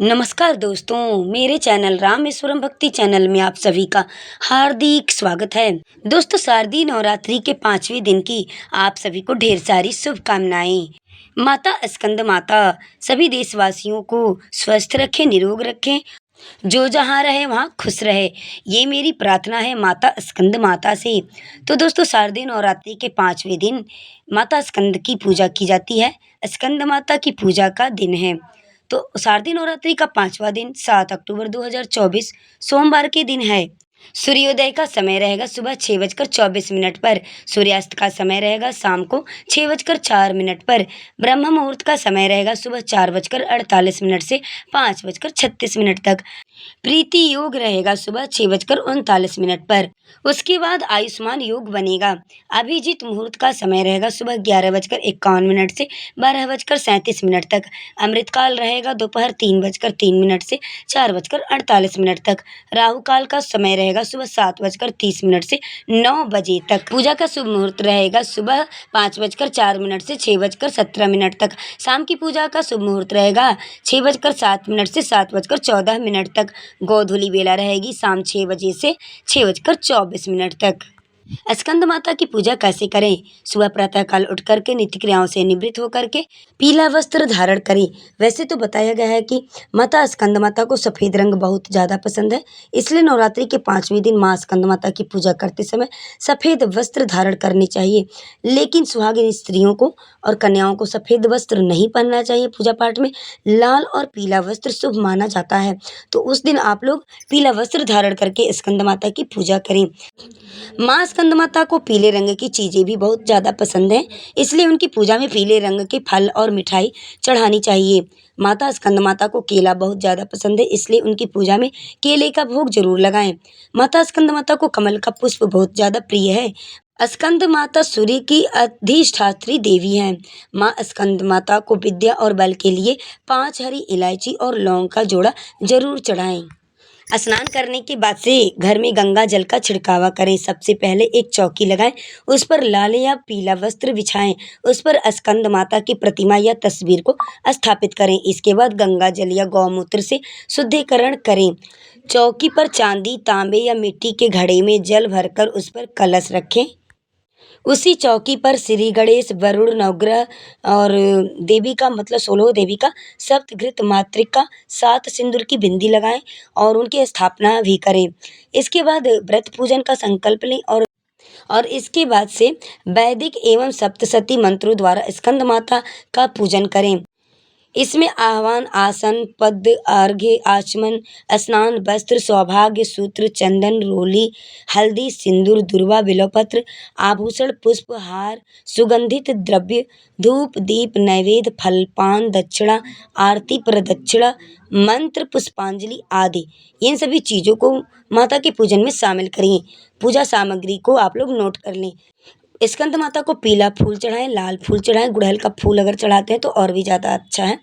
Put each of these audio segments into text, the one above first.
नमस्कार दोस्तों, मेरे चैनल रामेश्वरम भक्ति चैनल में आप सभी का हार्दिक स्वागत है। दोस्तों, शारदीय नवरात्रि के 5वें दिन की आप सभी को ढेर सारी शुभकामनाएं। माता स्कंद माता सभी देशवासियों को स्वस्थ रखें, निरोग रखें, जो जहाँ रहे वहाँ खुश रहे, ये मेरी प्रार्थना है माता स्कंद माता से। तो दोस्तों, शारदीय नवरात्रि के 5वें दिन माता स्कंद की पूजा की जाती है। स्कंद माता की पूजा का दिन है। तो शारदीय नवरात्रि का 5वां दिन 7 अक्टूबर 2024 सोमवार के दिन है। सूर्योदय का समय रहेगा सुबह 6:24 पर। सूर्यास्त का समय रहेगा शाम को 6:04 पर। ब्रह्म मुहूर्त का समय रहेगा सुबह 4:48 से 5:36 तक। प्रीति योग रहेगा सुबह 6:39 पर। उसके बाद आयुष्मान योग बनेगा। अभिजीत मुहूर्त का समय रहेगा सुबह 11:51 से 12:37 तक। अमृतकाल रहेगा दोपहर 3:03 से 4:48 तक। राहु काल का समय रहेगा सुबह 7:30 से 9 बजे तक। पूजा का शुभ मुहूर्त रहेगा सुबह 5:04 से 6:17 तक। शाम की पूजा का शुभ मुहूर्त रहेगा 6:07 से 7:14 तक। गोधूली बेला रहेगी शाम 6 बजे से 6:24 तक। स्कंद माता की पूजा कैसे करें? सुबह प्रातः काल उठ करके नित्य क्रियाओं से निवृत्त होकर के पीला वस्त्र धारण करें। वैसे तो बताया गया है कि माता स्कंद माता को सफ़ेद रंग बहुत ज़्यादा पसंद है, इसलिए नवरात्रि के 5वें दिन माँ स्कंद माता की पूजा करते समय सफ़ेद वस्त्र धारण करने चाहिए। लेकिन सुहागिन स्त्रियों को और कन्याओं को सफ़ेद वस्त्र नहीं पहनना चाहिए। पूजा पाठ में लाल और पीला वस्त्र शुभ माना जाता है, तो उस दिन आप लोग पीला वस्त्र धारण करके स्कंद माता की पूजा करें। माँ स्कंद माता को पीले रंग की चीज़ें भी बहुत ज़्यादा पसंद हैं, इसलिए उनकी पूजा में पीले रंग के फल और मिठाई चढ़ानी चाहिए। माता स्कंद माता को केला बहुत ज़्यादा पसंद है, इसलिए उनकी पूजा में केले का भोग जरूर लगाएं। माता स्कंद माता को कमल का पुष्प बहुत ज़्यादा प्रिय है। स्कंद माता सूर्य की अधिष्ठात्री देवी हैं। माँ स्कंद माता को विद्या और बल के लिए 5 हरी इलायची और लौंग का जोड़ा जरूर चढ़ाएं। स्नान करने के बाद से घर में गंगा जल का छिड़कावा करें। सबसे पहले एक चौकी लगाएं, उस पर लाल या पीला वस्त्र बिछाएं, उस पर स्कंद माता की प्रतिमा या तस्वीर को स्थापित करें। इसके बाद गंगा जल या गौमूत्र से शुद्धिकरण करें। चौकी पर चांदी, तांबे या मिट्टी के घड़े में जल भरकर उस पर कलश रखें। उसी चौकी पर श्री गणेश, वरुण, नवग्रह और देवी का मतलब 16 देवी का सप्तघृत मातृका 7 सिंदूर की बिंदी लगाएं और उनकी स्थापना भी करें। इसके बाद व्रत पूजन का संकल्प लें और इसके बाद से वैदिक एवं सप्तशती मंत्रों द्वारा स्कंद माता का पूजन करें। इसमें आह्वान, आसन, पद, अर्घ्य, आचमन, स्नान, वस्त्र, सौभाग्य सूत्र, चंदन, रोली, हल्दी, सिंदूर, दुर्वा, बिल्वपत्र, आभूषण, पुष्प, हार, सुगंधित द्रव्य, धूप, दीप, नैवेद्य, फल, पान, दक्षिणा, आरती, प्रदक्षिणा, मंत्र, पुष्पांजलि आदि इन सभी चीज़ों को माता के पूजन में शामिल करिए। पूजा सामग्री को आप लोग नोट कर लें। स्कंद माता को पीला फूल चढ़ाएं, लाल फूल चढ़ाएं, गुड़हल का फूल अगर चढ़ाते हैं तो और भी ज़्यादा अच्छा है।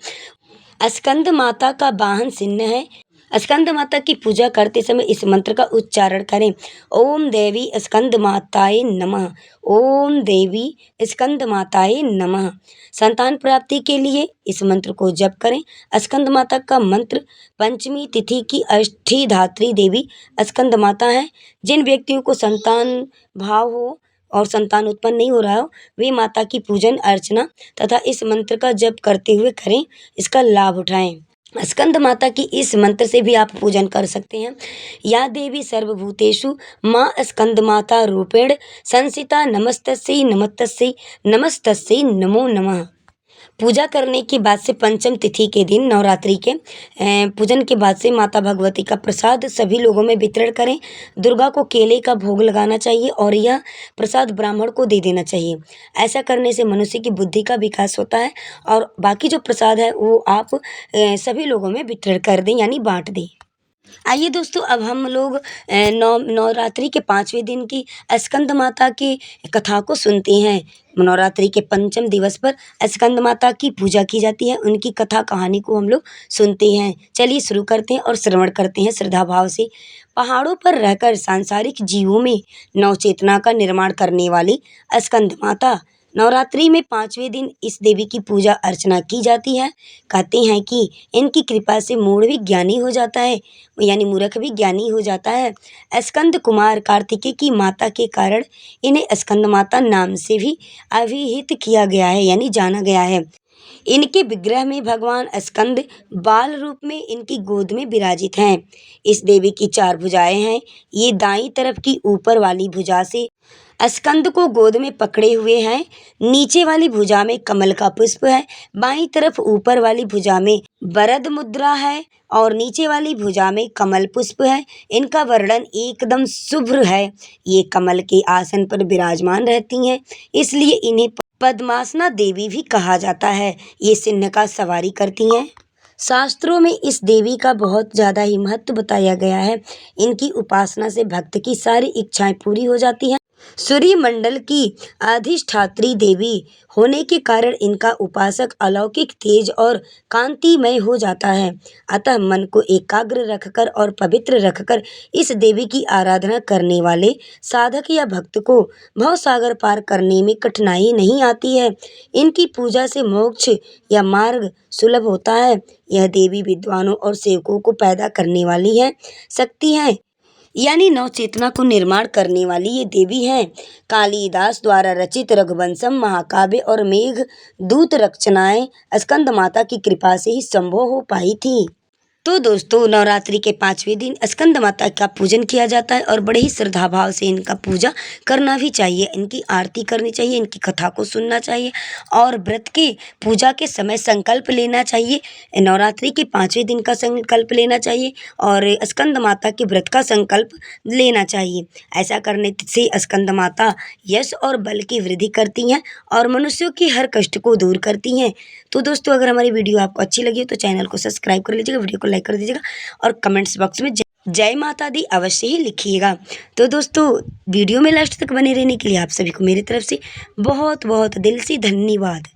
स्कंद माता का वाहन सिंह है। स्कंद माता की पूजा करते समय इस मंत्र का उच्चारण करें। ओम देवी स्कंद माताए नमः। ओम देवी स्कंद माताए नमः। संतान प्राप्ति के लिए इस मंत्र को जप करें। स्कंद माता का मंत्र पंचमी तिथि की अष्टधात्री देवी स्कंद माता है। जिन व्यक्तियों को संतान भाव हो और संतान उत्पन्न नहीं हो रहा हो, वे माता की पूजन अर्चना तथा इस मंत्र का जप करते हुए करें, इसका लाभ उठाएं। स्कंद माता की इस मंत्र से भी आप पूजन कर सकते हैं। या देवी सर्वभूतेषु माँ स्कंद माता रूपेण संसिता नमस्तस्यै नमस्तस्यै नमस्तस्यै नमो नमः। पूजा करने के बाद से पंचम तिथि के दिन नवरात्रि के पूजन के बाद से माता भगवती का प्रसाद सभी लोगों में वितरण करें। दुर्गा को केले का भोग लगाना चाहिए और यह प्रसाद ब्राह्मण को दे देना चाहिए। ऐसा करने से मनुष्य की बुद्धि का विकास होता है और बाकी जो प्रसाद है वो आप सभी लोगों में वितरण कर दें, यानी बांट दें। आइए दोस्तों, अब हम लोग नवरात्रि के 5वें दिन की स्कंद माता की कथा को सुनते हैं। नवरात्रि के पंचम दिवस पर स्कंद माता की पूजा की जाती है, उनकी कथा कहानी को हम लोग सुनते हैं। चलिए शुरू करते हैं और श्रवण करते हैं श्रद्धा भाव से। पहाड़ों पर रहकर सांसारिक जीवों में नवचेतना का निर्माण करने वाली स्कंद माता नवरात्रि में 5वें दिन इस देवी की पूजा अर्चना की जाती है। कहते हैं कि इनकी कृपा से मूढ़ भी ज्ञानी हो जाता है, यानी मूर्ख भी ज्ञानी हो जाता है। स्कंद कुमार कार्तिकेय की माता के कारण इन्हें स्कंद माता नाम से भी अभिहित किया गया है, यानी जाना गया है। इनके विग्रह में भगवान स्कंद बाल रूप में इनकी गोद में विराजित हैं। इस देवी की 4 भुजाएं हैं। ये दाईं तरफ की ऊपर वाली भुजा से स्कंद को गोद में पकड़े हुए हैं। नीचे वाली भुजा में कमल का पुष्प है। बाईं तरफ ऊपर वाली भुजा में वरद मुद्रा है और नीचे वाली भुजा में कमल पुष्प है। इनका वर्णन एकदम शुभ्र है। ये कमल के आसन पर विराजमान रहती हैं, इसलिए इन्हें पद्मासना देवी भी कहा जाता है। ये सिंह का सवारी करती हैं। शास्त्रों में इस देवी का बहुत ज़्यादा ही महत्व बताया गया है। इनकी उपासना से भक्त की सारी इच्छाएं पूरी हो जाती हैं। सूर्य मंडल की अधिष्ठात्री देवी होने के कारण इनका उपासक अलौकिक तेज और कांतिमय हो जाता है। अतः मन को एकाग्र रखकर और पवित्र रखकर इस देवी की आराधना करने वाले साधक या भक्त को भवसागर पार करने में कठिनाई नहीं आती है। इनकी पूजा से मोक्ष या मार्ग सुलभ होता है। यह देवी विद्वानों और सेवकों को पैदा करने वाली है, शक्ति है, यानी नव चेतना को निर्माण करने वाली ये देवी हैं। कालिदास द्वारा रचित रघुवंशम महाकाव्य और मेघ दूत रचनाएं स्कंद माता की कृपा से ही संभव हो पाई थी। तो दोस्तों, नवरात्रि के 5वें दिन स्कंद माता का पूजन किया जाता है और बड़े ही श्रद्धा भाव से इनका पूजा करना भी चाहिए। इनकी आरती करनी चाहिए, इनकी कथा को सुनना चाहिए और व्रत के पूजा के समय संकल्प लेना चाहिए। नवरात्रि के 5वें दिन का संकल्प लेना चाहिए और स्कंद माता के व्रत का संकल्प लेना चाहिए। ऐसा करने से स्कंद माता यश और बल की वृद्धि करती हैं और मनुष्यों की हर कष्ट को दूर करती हैं। तो दोस्तों, अगर हमारी वीडियो आपको अच्छी लगी हो तो चैनल को सब्सक्राइब कर लीजिएगा, वीडियो को लाइक कर दीजिएगा और कमेंट्स बॉक्स में जय माता दी अवश्य ही लिखिएगा। तो दोस्तों, वीडियो में लास्ट तक बने रहने के लिए आप सभी को मेरी तरफ से बहुत बहुत दिल से धन्यवाद।